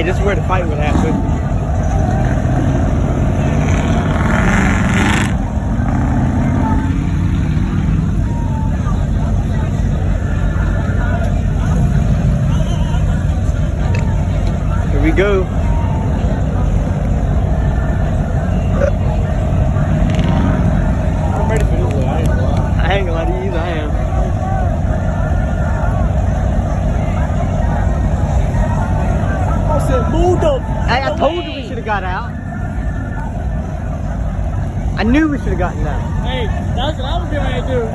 this is where the fight would happen. Here we go. I'm ready for this one. I ain't gonna lie to you, I am. I told you we should have got out. I knew we should have gotten out. Hey, that's what I was getting ready to do.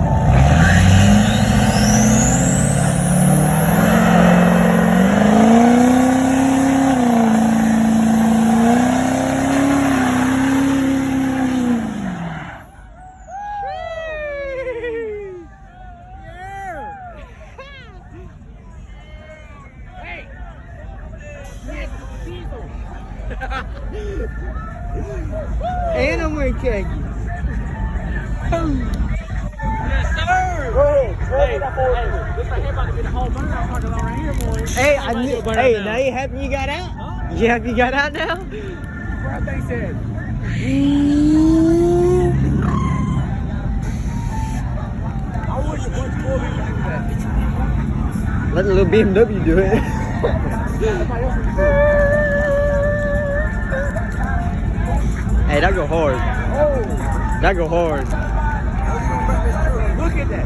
And I'm wearing khaki. Yes, sir. Go ahead. Hey, this right here about to be the whole burnout parking lot right here, boys. Hey, I knew. Hey, now you happy you got out? Huh? You happy you got out now? What they said. I wish a bunch more people do that. Let the little BMW do it. Somebody else would do it. Hey, that go hard. Oh. That go hard. Look at that.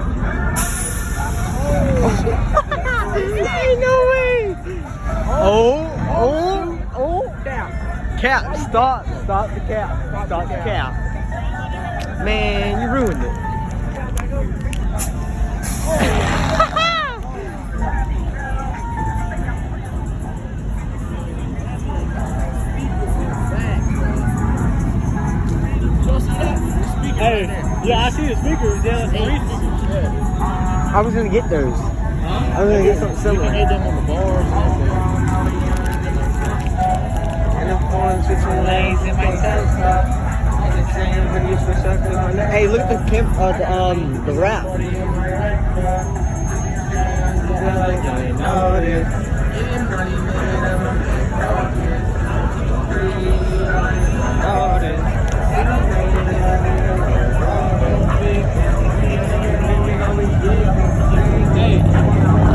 Ain't no way. Oh. Down. Cap, stop the cap. Stop the cap. Man, you ruined it. Hey, yeah, I see the speakers. Yeah, that's 3 speakers. Yeah. I was gonna get those. Huh? I was gonna get something similar. You can hit them on the bars and And I'm falling switching lanes in my telescope. Hey, look at the wrap. Hey, I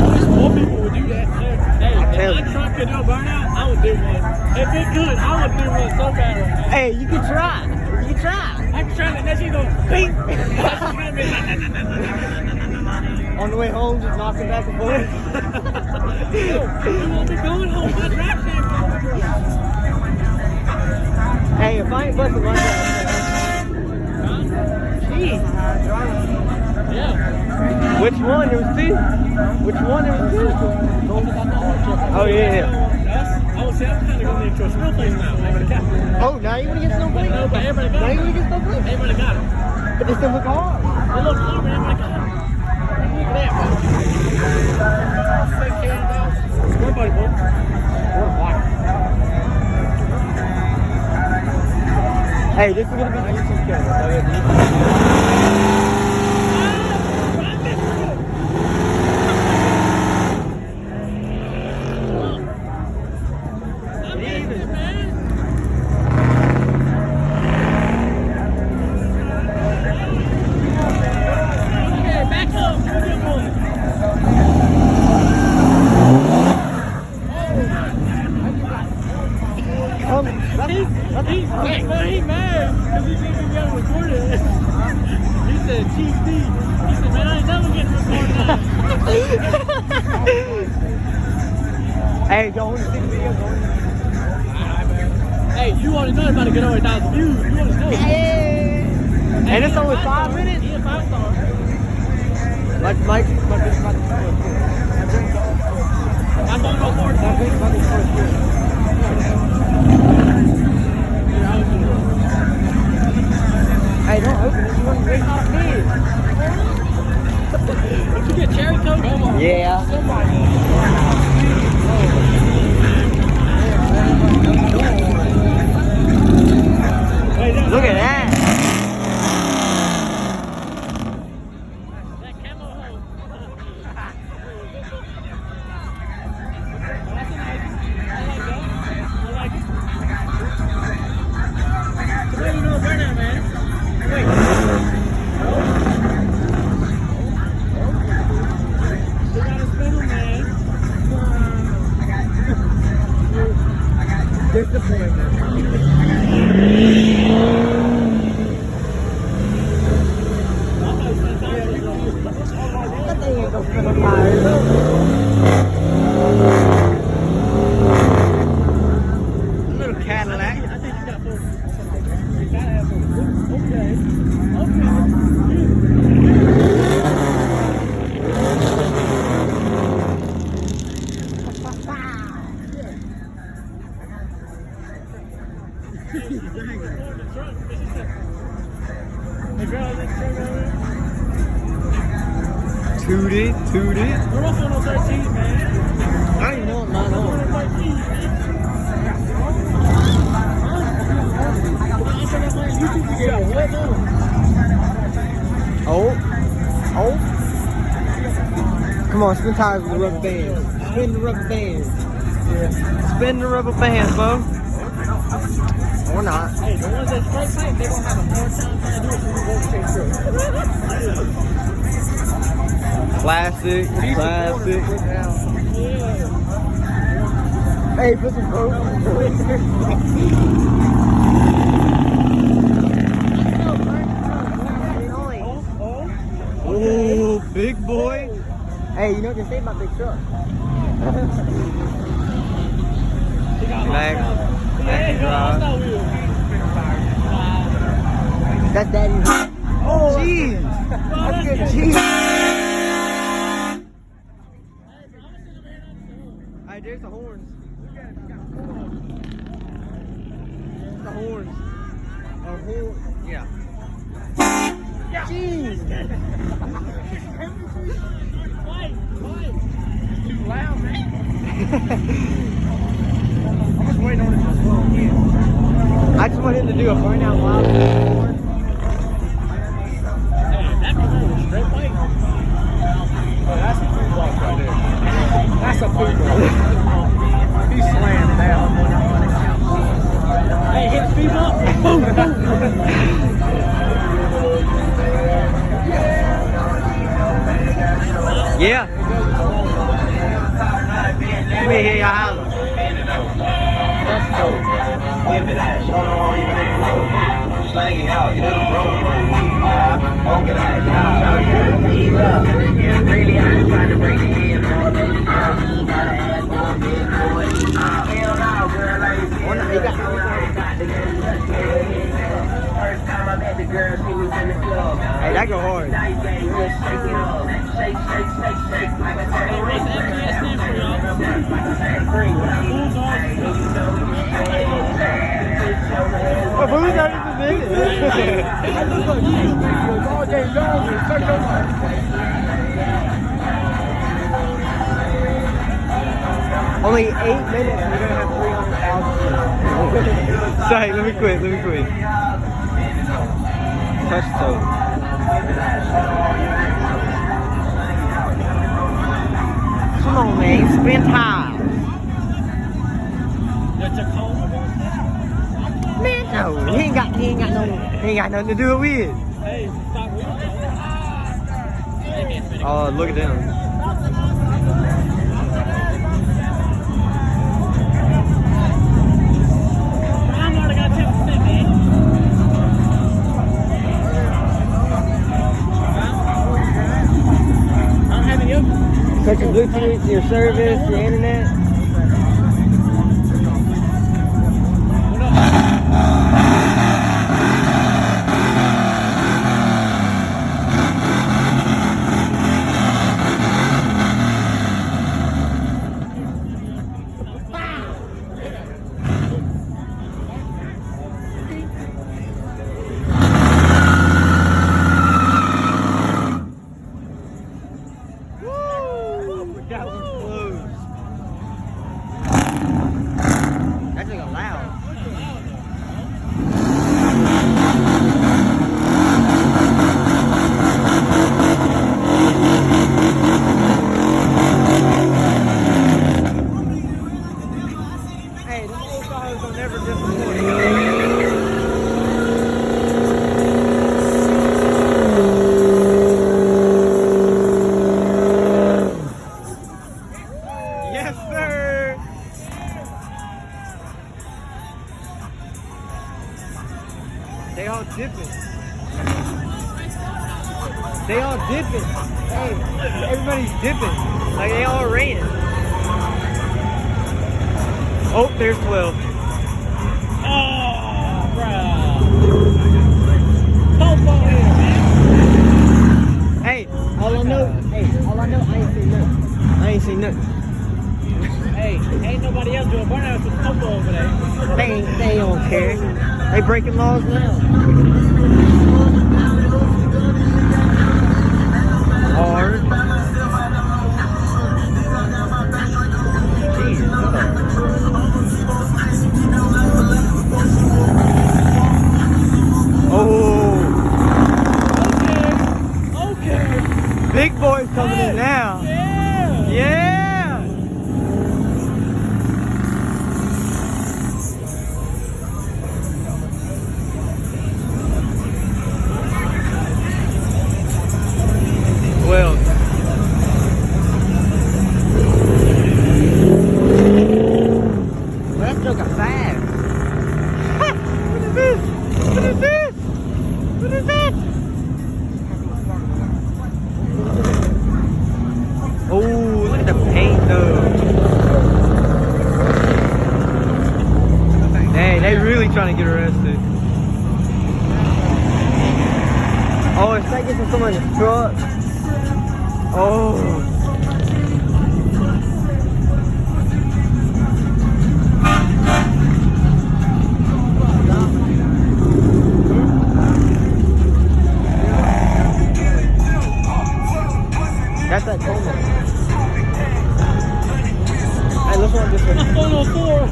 wish more people would do that. Hey, if my truck could do a burnout, I would do one. If it could, I would do one so bad right now. Hey, you can try. You can try. I can try that. That shit go beep. On the way home, just knocking back and forth. You won't be going home. My drive can't go. Hey, if I ain't busting my drive. Jeez. Yeah. Which one? There was 2. Which one? There was 2. Oh, yeah. I would say I'm kind of going into a snow place now. Everybody got it. Oh, now you want to get snowflake? No, but everybody got Now it. you want to get snowflake? Everybody got it. But they still look hard. They look hard, but everybody got it. Look at that, bro. Everybody, bro. Hey, this is going to be the YouTube camera. He mad because he thinks he got recorded. He said, Chief D. He said, man, I ain't never getting recorded now. Hey, don't want to see the video. Hey, you already know it's about to get over 1,000 views. You already know. Hey. And it's only 5 minutes? He a 5-star. My business about to I'm going to go forward. Hey, don't open it. You want to wait off me. Did you get cherry coke? Yeah. Look at that. That camo hose. I like that. Disappointment. That thing ain't gonna fit on tires. Little Cadillac. I think you got four. You gotta have four. Okay. Toot it, toot it. We're off on 13, man. I don't even know what mine on. Oh. Oh. Come on, spin tires with the rubber bands. Spin the rubber bands. Yeah. Spin the rubber bands, bro. Or not. Hey, the ones that straight pipe, they're gonna have a hard time trying to do it when we go straight through. Classic, classic. Yeah. Hey, put some coke. Oh, big boy. Hey, you know what they say about big trucks? Relax. That's daddy's. Oh, jeez. That's good cheese. Hey, there's the horns. The horns. A horn. Yeah. Jeez. Too loud, man. I'm just waiting on it to slow again. I just want him to do a burnout loud. Hey, that was straight pipe. Oh, that's a food block right there. That's a food block. He slammed down. Hey, hit the speed bump. Boom, boom. Yeah. Let me hear your holler. Hey, that go hard. Oh, but we not even in it. All game long. Only 8 minutes and we're gonna have 300,000. Sorry, let me quit. Touch toe. Come on, man, spin tires. Man, no, he ain't got nothing to do it with. Hey, stop wheeling. Oh, look at them. I'm already got 10%, man. I don't have any of them. Cut your Bluetooth, your service, your internet. That was close. That thing got loud. Hey, them old cars don't never disappoint. Yes, sir. all dipping. They all dipping. Hey, everybody's dipping. Like they all ran. Oh, there's 12. Oh, bro. Popo here, man. Hey, all I know, I ain't seen nothing. I ain't seen nothing. Hey, ain't nobody else doing burnout with Popo over there. They don't care. They breaking laws now. Hard. Jesus. Oh. Okay. Big boys coming in now. Yeah. Yeah. Well. That took a fast. What is this? What is this? What is that? Oh, look at the paint though. Dang, they really trying to get arrested. Oh, it's taking from someone's truck. Oh. That's that coma. Hey, let's run this way. 104.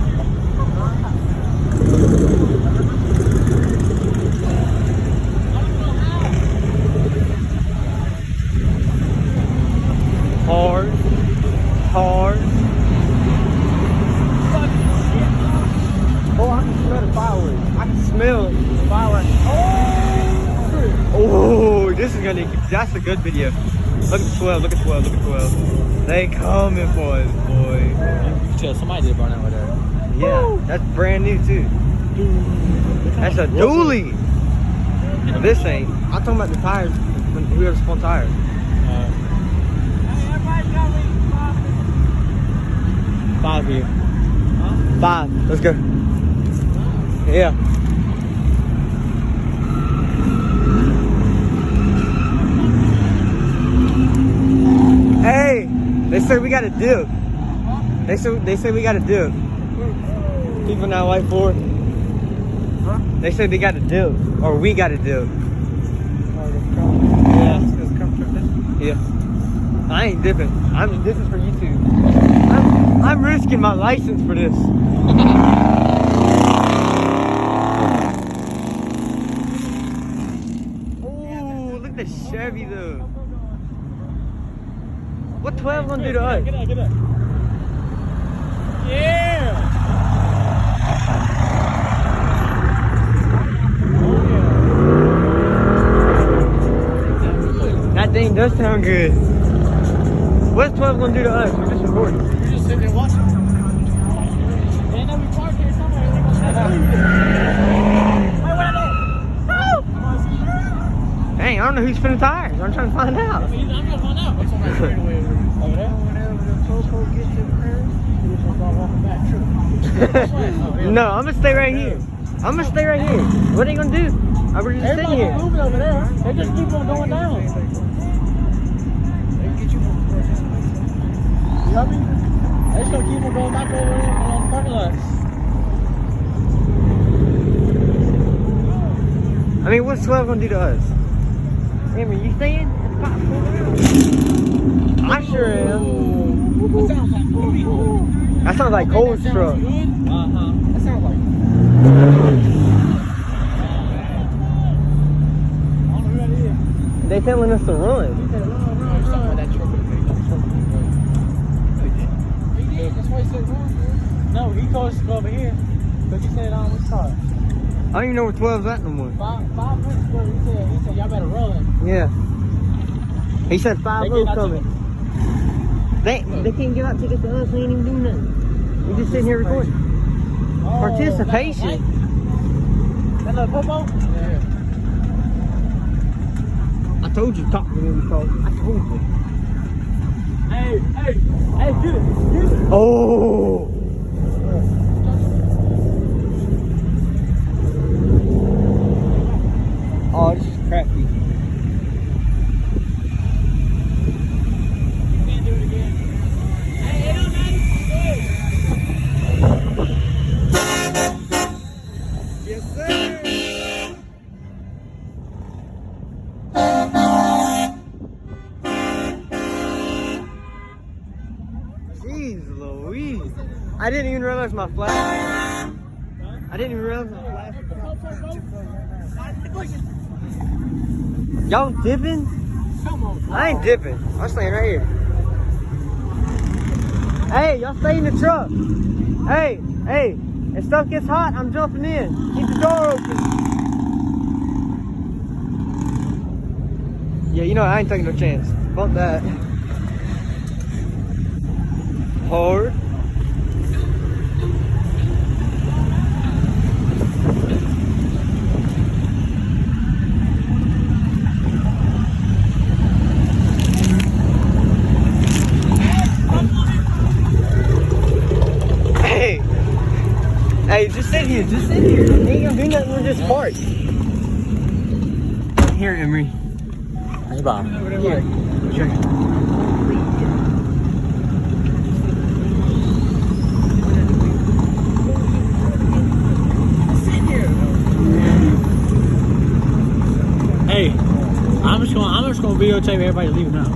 Hard. Hard. Oh, I can smell the fireworks. I can smell the fireworks. Oh, this is gonna, that's a good video. Look at 12, look at 12, look at 12. They coming for us, boy. You can tell somebody did burn out with that. Yeah, that's brand new too. That's a dually. This ain't. I'm talking about the tires. When we have spun tires. Five here. Huh? 5. Let's go. Yeah. Hey, they said we got to dip. They said we got to dip. People not white for. Huh? They said they got to dip, or we got to dip. Yeah. Yeah. I ain't dipping. This is for YouTube. I'm risking my license for this. Oh, look at the Chevy though. What 12 gonna do to us? Get up. Yeah. That thing does sound good. What's 12 gonna do to us? We're just recording. You're just sitting there watching. They know we parked here somewhere. Dang, I don't know who's spinning tires. I'm trying to find out. I'm gonna find out. What's on that straightaway over there? No, I'm gonna stay right here. I'm gonna stay right here. What are they gonna do? We're just sitting Everybody's here. moving over there. They just keep on going down. You hear me? They just gonna keep on going back over in the parking lots. I mean, what's 12 gonna do to us? Cameron, you staying? I sure am. That sounds like Cole's truck. That sounds like. They telling us to run. No, he told us to go over here. But he said, which car? I don't even know where 12's at no more. 5 minutes ago, he said, y'all better run. Yeah. He said 5 loads coming. They can't give out tickets to us. We ain't even doing nothing. We just sitting here recording. Participation. That little Popo? Yeah. I told you to talk to me in the car. I told you. Hey, get it. Oh! Oh, this is crappy. Can't do it again. Hey, it don't matter. Yes, sir! Jeez Louise. I didn't even realize my flash. I didn't even realize my flash. Y'all dipping? Come on. I ain't dipping. I'm staying right here. Hey, y'all stay in the truck. Hey, if stuff gets hot, I'm jumping in. Keep the door open. Yeah, you know, I ain't taking no chance. Bump that. Hard. Hey, just sit here, You ain't gonna do nothing with this part. Here, Emery. Hey, Bob. Here. Sure. Hey, I'm just gonna videotape everybody leaving now.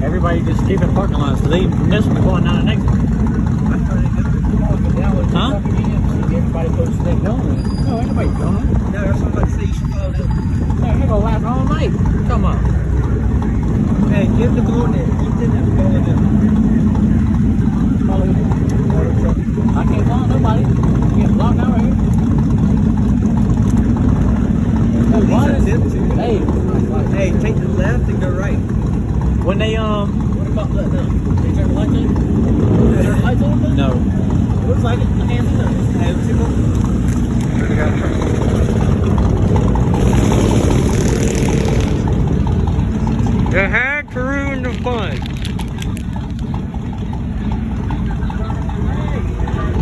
Everybody just keep in parking lots. So this one going down the next one. Huh? Everybody goes to that going. No, ain't nobody going. No, there's somebody say you should follow them. Hey, they gonna last all night. Come on. Hey, give the blue there. Keep them there. Follow them. I can't follow nobody. You get blocked out right here. Hey, take the left and go right. When they What about that now? They turn the lights on? Turn the lights on? no. Looks like it. The hands in there. Hey, let's go. You had to ruin the fun.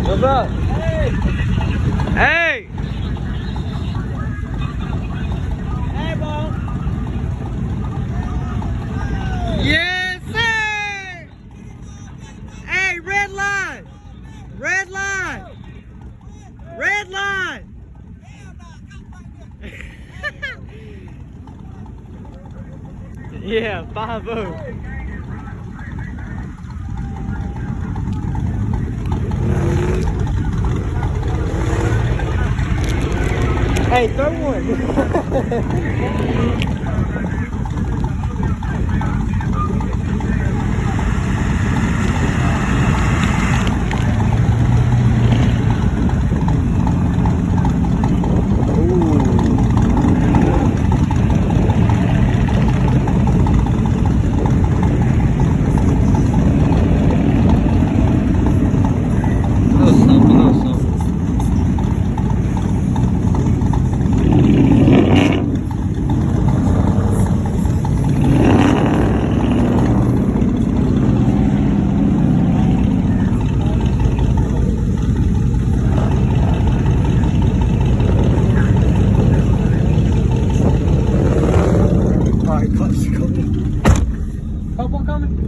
What's up? Hey! Hey, Bob. Yes, sir! Hey, red line! Red line! Red line! Yeah, 5-0. Hey, throw one.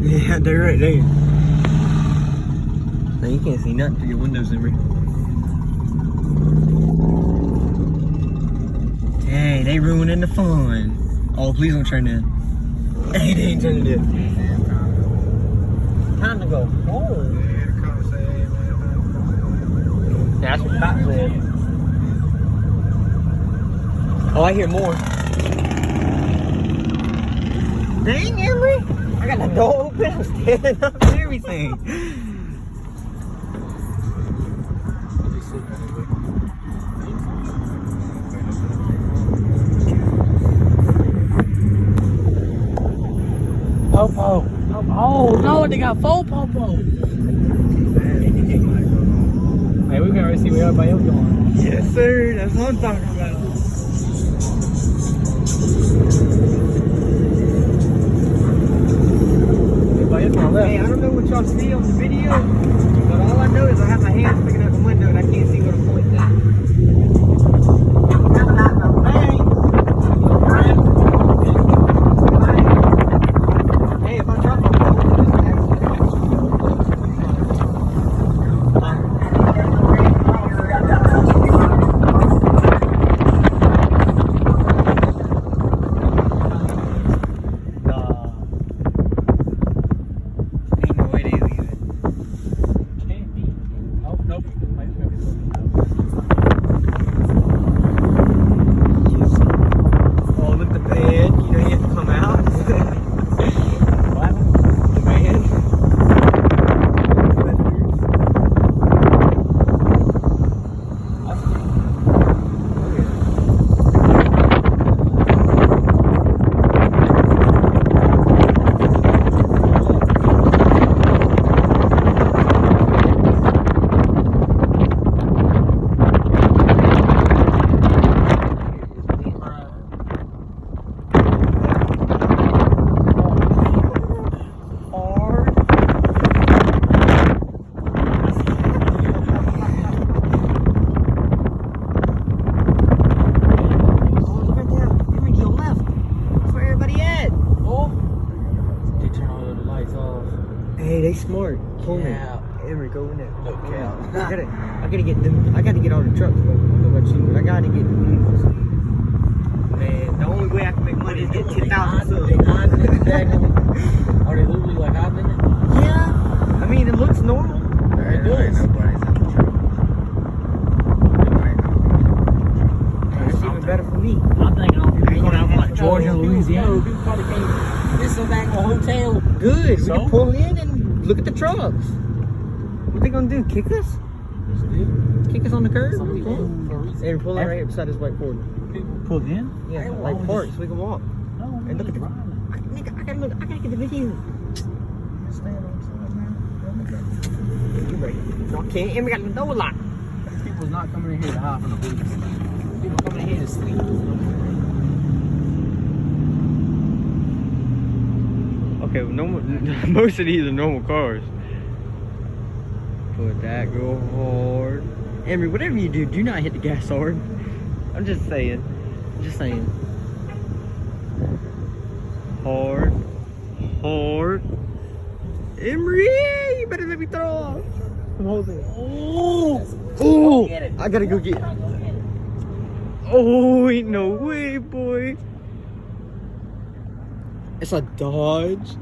Yeah, they're right there. Now you can't see nothing through your windows, Emery. Hey, they ruining the fun. Oh, please don't turn in. Hey, they ain't turning in. Time to go home. Yeah, that's what the cop said. Oh, I hear more. Dang, Emery. I got the door open, I'm standing up and everything. Popo. Oh no, they got 4 Popo. Hey, we can already see where everybody else going. Yes, sir. That's what I'm talking about. Everybody else on the left. Hey, I don't know what y'all see on the video, but all I know is I have my hands sticking out the window and I can't see where to point at. Hey, if I drop my phone, it's an accident. Ain't no way they leave it. Can't be. Oh, nope. Oh, look, the band. You know, you have to come out. What? The band. Hey, they smart. Pull me. Emery, go in there. Okay. I gotta get all the trucks, bro. I don't know about you, but I gotta get the vehicles. Man, the only way I can make money is get 10,000 subs. Are they literally like hot in it? Yeah. I mean, it looks normal. It does. It's even better for me. I'm thinking all people going out from like Georgia, Louisiana. People probably can't. This is back in a hotel. Good. So? We can pull in and look at the trucks. What they gonna do? Kick us? Kick us on the curb? Some people for a reason. Hey, we're pulling right here beside this white Ford. People pulled in? Yeah, like park so we can walk. No, And look at the. Nigga, I gotta get the video. You ready? No, I can't. And we got the door locked. People's not coming in here to hop in the boots. People coming in here to sleep. Okay, well, most of these are normal cars. Put that, go hard. Emery, whatever you do, do not hit the gas hard. I'm just saying. Hard. Emery, you better let me throw off. I'm holding. Oh, I gotta go get it. Oh, ain't no way, boy. It's a Dodge.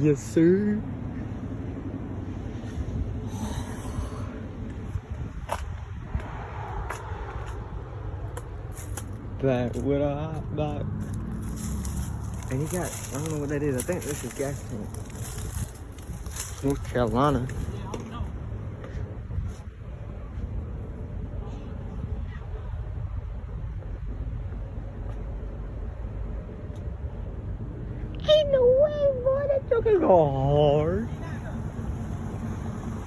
Yes, sir. Back with a hot back. And he got, I don't know what that is. I think this is gas tank. North Carolina. Ain't no way, boy. That truck is go hard.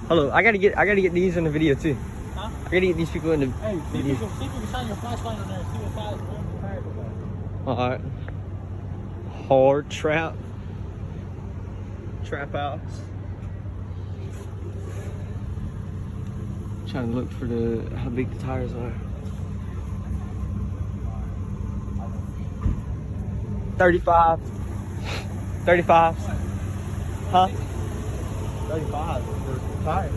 Hello, I gotta get these in the video too. Huh? I gotta get these people in the Hey, see if video. you can shine your flashlight on there and see what size one the tires are. Alright. Hard trap house. Trying to look for how big the tires are. 35. 35. Huh? 35 for tires.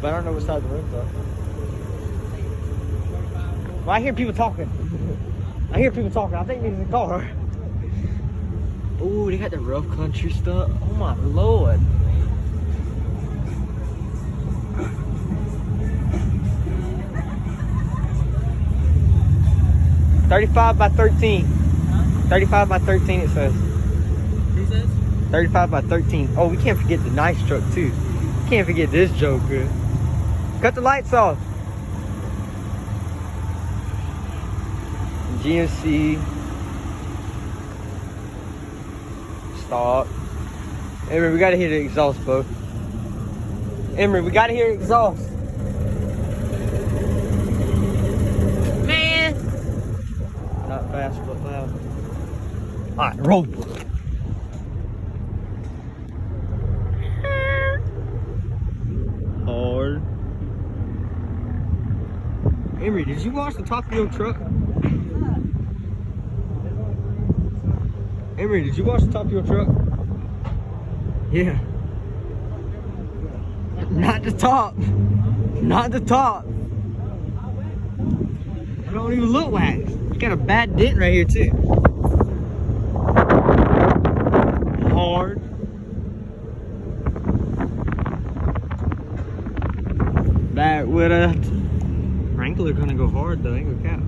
But I don't know what size the rims are. Well, I hear people talking. I think this is a car. Oh, they got the rough country stuff. Oh my lord. $35 by 13. 35 by 13 it says. He says? 35 by 13. Oh, we can't forget the nice truck too. Can't forget this joker. Cut the lights off. GMC. Stop. Emery, we gotta hear the exhaust, bro. Emery, we gotta hear exhaust. Man! Not fast, but loud. Alright, roll. Hard. Emery, did you wash the top of your truck? Emery, did you wash the top of your truck? Yeah. Not the top. Not the top. It don't even look waxed. You got a bad dent right here too. Hard. Back with a Wrangler gonna go hard though, ain't gonna cap.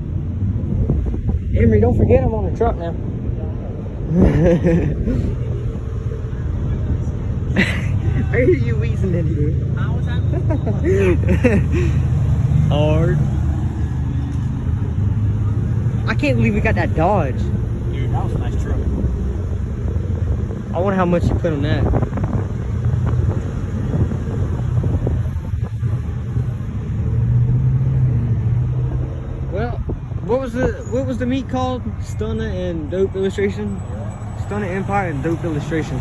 Emery, don't forget I'm on the truck now. I hear you wheezing in here. How was that? Hard. I can't believe we got that Dodge. Dude, that was a nice truck. I wonder how much you put on that. Well, what was the meet called? Stunna and Dope Illustration? Stunna Empire and Dope Illustration.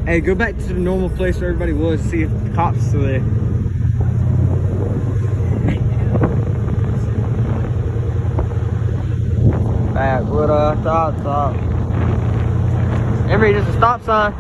Hey, go back to the normal place where everybody was, see if the cops still there. Back with a stop. Emery, there's a stop sign.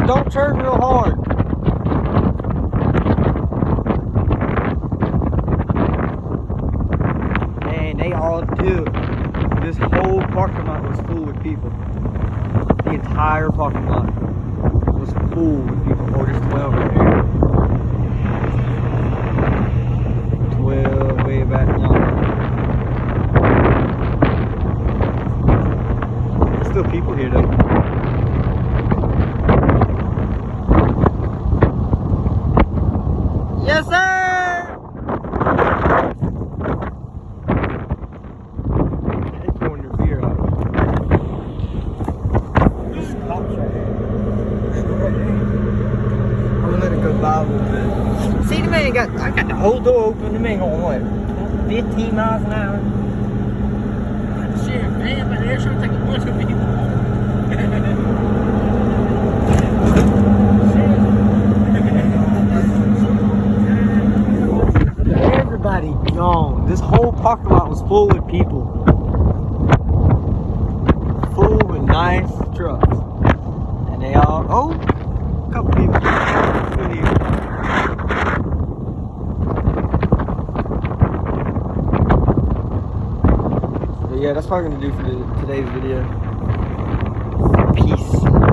Don't turn real hard. Man, they all do. This whole parking lot was full with people. The entire parking lot was full with people. Oh, there's 12 right here. 12 way back yonder. There's still people here though. Yes, sir! It's pouring your beer out. I'm gonna let it go by a little bit. See, the man I got the whole door open. The man going what? 15 miles an hour? Shit, man, but they're trying to take a bunch of people. Everybody gone. This whole parking lot was full with people. Full with nice trucks. And they all, oh, a couple people. Still here. So yeah, that's what I'm going to do for today's video. Peace.